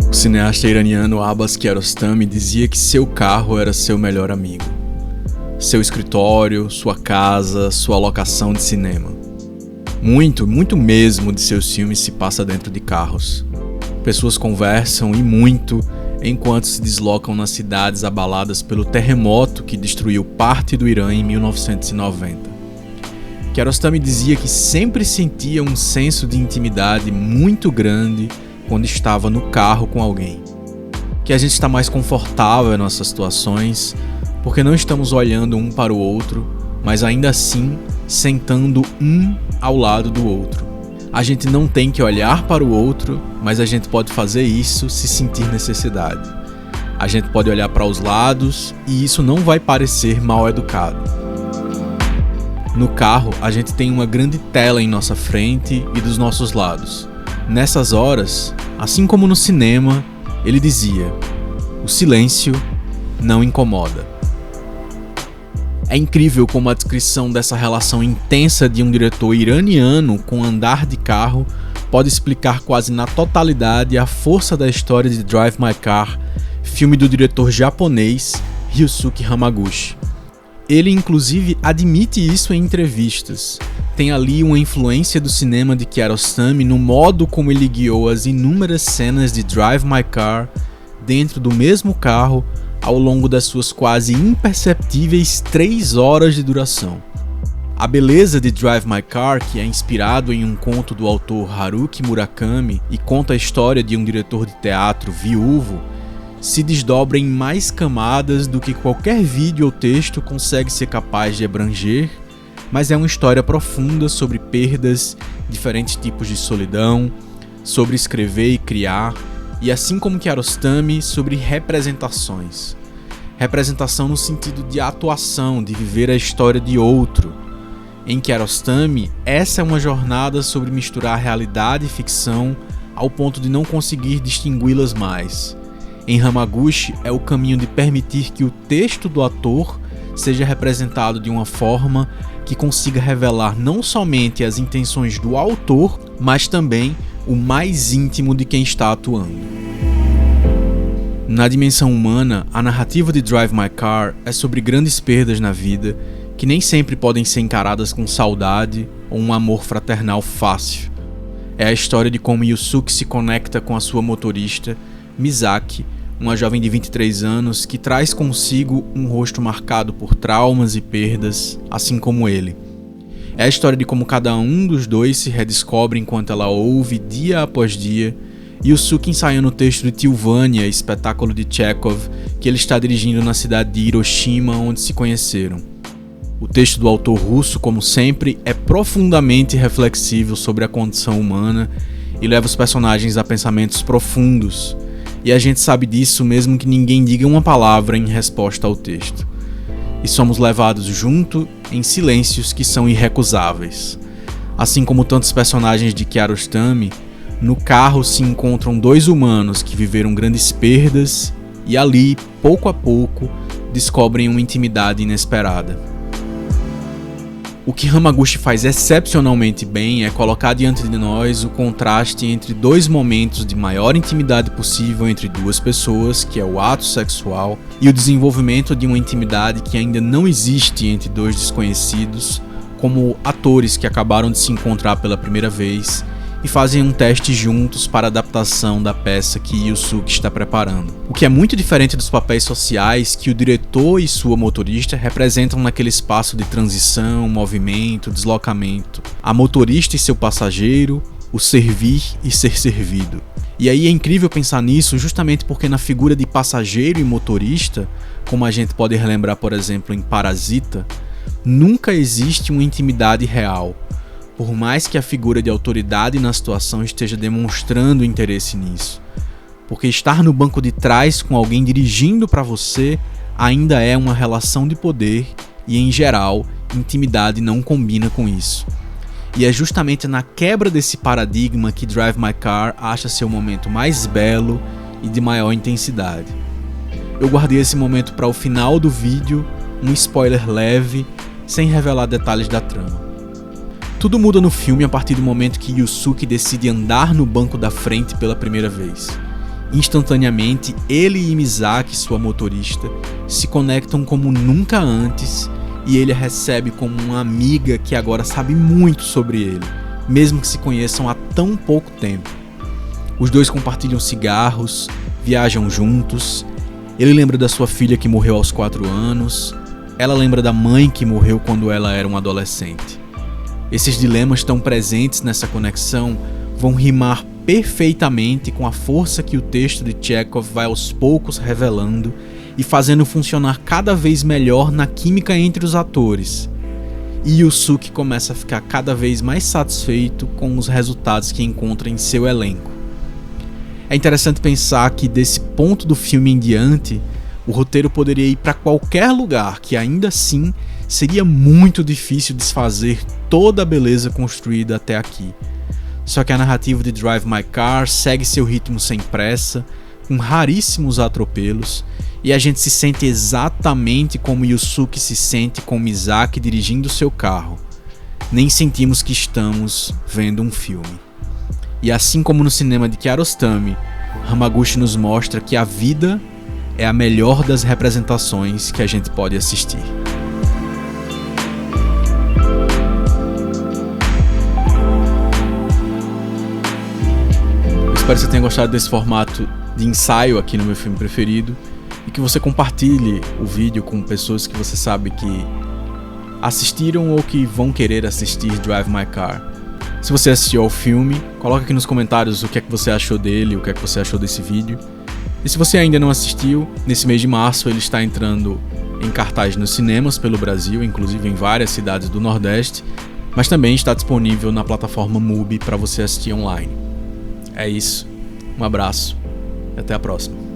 O cineasta iraniano Abbas Kiarostami dizia que seu carro era seu melhor amigo. Seu escritório, sua casa, sua locação de cinema. Muito mesmo de seus filmes se passa dentro de carros. Pessoas conversam e muito enquanto se deslocam nas cidades abaladas pelo terremoto que destruiu parte do Irã em 1990. Kiarostami dizia que sempre sentia um senso de intimidade muito grande quando estava no carro com alguém. Que a gente está mais confortável em nossas situações, porque não estamos olhando um para o outro, mas ainda assim sentando um ao lado do outro. A gente não tem que olhar para o outro, mas a gente pode fazer isso se sentir necessidade. A gente pode olhar para os lados e isso não vai parecer mal educado. No carro, a gente tem uma grande tela em nossa frente e dos nossos lados. Nessas horas, assim como no cinema, ele dizia: o silêncio não incomoda. É incrível como a descrição dessa relação intensa de um diretor iraniano com andar de carro pode explicar quase na totalidade a força da história de Drive My Car, filme do diretor japonês Ryusuke Hamaguchi. Ele inclusive admite isso em entrevistas. Tem ali uma influência do cinema de Kiarostami no modo como ele guiou as inúmeras cenas de Drive My Car dentro do mesmo carro ao longo das suas quase imperceptíveis 3 horas de duração. A beleza de Drive My Car, que é inspirado em um conto do autor Haruki Murakami e conta a história de um diretor de teatro viúvo, se desdobra em mais camadas do que qualquer vídeo ou texto consegue ser capaz de abranger, mas é uma história profunda sobre perdas, diferentes tipos de solidão, sobre escrever e criar, e assim como Kiarostami, sobre representações. Representação no sentido de atuação, de viver a história de outro. Em Kiarostami, essa é uma jornada sobre misturar realidade e ficção ao ponto de não conseguir distingui-las mais. Em Hamaguchi, é o caminho de permitir que o texto do ator seja representado de uma forma que consiga revelar não somente as intenções do autor, mas também o mais íntimo de quem está atuando. Na dimensão humana, a narrativa de Drive My Car é sobre grandes perdas na vida que nem sempre podem ser encaradas com saudade ou um amor fraternal fácil. É a história de como Yusuke se conecta com a sua motorista, Misaki, uma jovem de 23 anos que traz consigo um rosto marcado por traumas e perdas, assim como ele. É a história de como cada um dos dois se redescobre enquanto ela ouve dia após dia, e Yusuke ensaiando o texto de Tilvânia, espetáculo de Chekhov, que ele está dirigindo na cidade de Hiroshima, onde se conheceram. O texto do autor russo, como sempre, é profundamente reflexivo sobre a condição humana e leva os personagens a pensamentos profundos, e a gente sabe disso mesmo que ninguém diga uma palavra em resposta ao texto. E somos levados junto em silêncios que são irrecusáveis. Assim como tantos personagens de Kiarostami, no carro se encontram 2 humanos que viveram grandes perdas e ali, pouco a pouco, descobrem uma intimidade inesperada. O que Hamaguchi faz excepcionalmente bem é colocar diante de nós o contraste entre 2 momentos de maior intimidade possível entre 2 pessoas, que é o ato sexual, e o desenvolvimento de uma intimidade que ainda não existe entre 2 desconhecidos, como atores que acabaram de se encontrar pela primeira vez e fazem um teste juntos para a adaptação da peça que Yusuke está preparando. O que é muito diferente dos papéis sociais que o diretor e sua motorista representam naquele espaço de transição, movimento, deslocamento. A motorista e seu passageiro, o servir e ser servido. E aí é incrível pensar nisso justamente porque na figura de passageiro e motorista, como a gente pode relembrar, por exemplo, em Parasita, nunca existe uma intimidade real. Por mais que a figura de autoridade na situação esteja demonstrando interesse nisso. Porque estar no banco de trás com alguém dirigindo para você ainda é uma relação de poder e, em geral, intimidade não combina com isso. E é justamente na quebra desse paradigma que Drive My Car acha seu momento mais belo e de maior intensidade. Eu guardei esse momento para o final do vídeo, um spoiler leve, sem revelar detalhes da trama. Tudo muda no filme a partir do momento que Yusuke decide andar no banco da frente pela primeira vez. Instantaneamente, ele e Misaki, sua motorista, se conectam como nunca antes e ele a recebe como uma amiga que agora sabe muito sobre ele, mesmo que se conheçam há tão pouco tempo. Os dois compartilham cigarros, viajam juntos. Ele lembra da sua filha que morreu aos 4 anos. Ela lembra da mãe que morreu quando ela era uma adolescente. Esses dilemas tão presentes nessa conexão vão rimar perfeitamente com a força que o texto de Chekhov vai aos poucos revelando e fazendo funcionar cada vez melhor na química entre os atores. E Yusuke começa a ficar cada vez mais satisfeito com os resultados que encontra em seu elenco. É interessante pensar que desse ponto do filme em diante, o roteiro poderia ir para qualquer lugar, que ainda assim seria muito difícil desfazer toda a beleza construída até aqui. Só que a narrativa de Drive My Car segue seu ritmo sem pressa, com raríssimos atropelos, e a gente se sente exatamente como Yusuke se sente com Misaki dirigindo seu carro. Nem sentimos que estamos vendo um filme. E assim como no cinema de Kiarostami, Hamaguchi nos mostra que a vida é a melhor das representações que a gente pode assistir. Eu espero que você tenha gostado desse formato de ensaio aqui no meu filme preferido e que você compartilhe o vídeo com pessoas que você sabe que assistiram ou que vão querer assistir Drive My Car. Se você assistiu ao filme, coloca aqui nos comentários o que é que você achou dele, o que é que você achou desse vídeo. E se você ainda não assistiu, nesse mês de março ele está entrando em cartaz nos cinemas pelo Brasil, inclusive em várias cidades do Nordeste, mas também está disponível na plataforma MUBI para você assistir online. É isso, um abraço e até a próxima.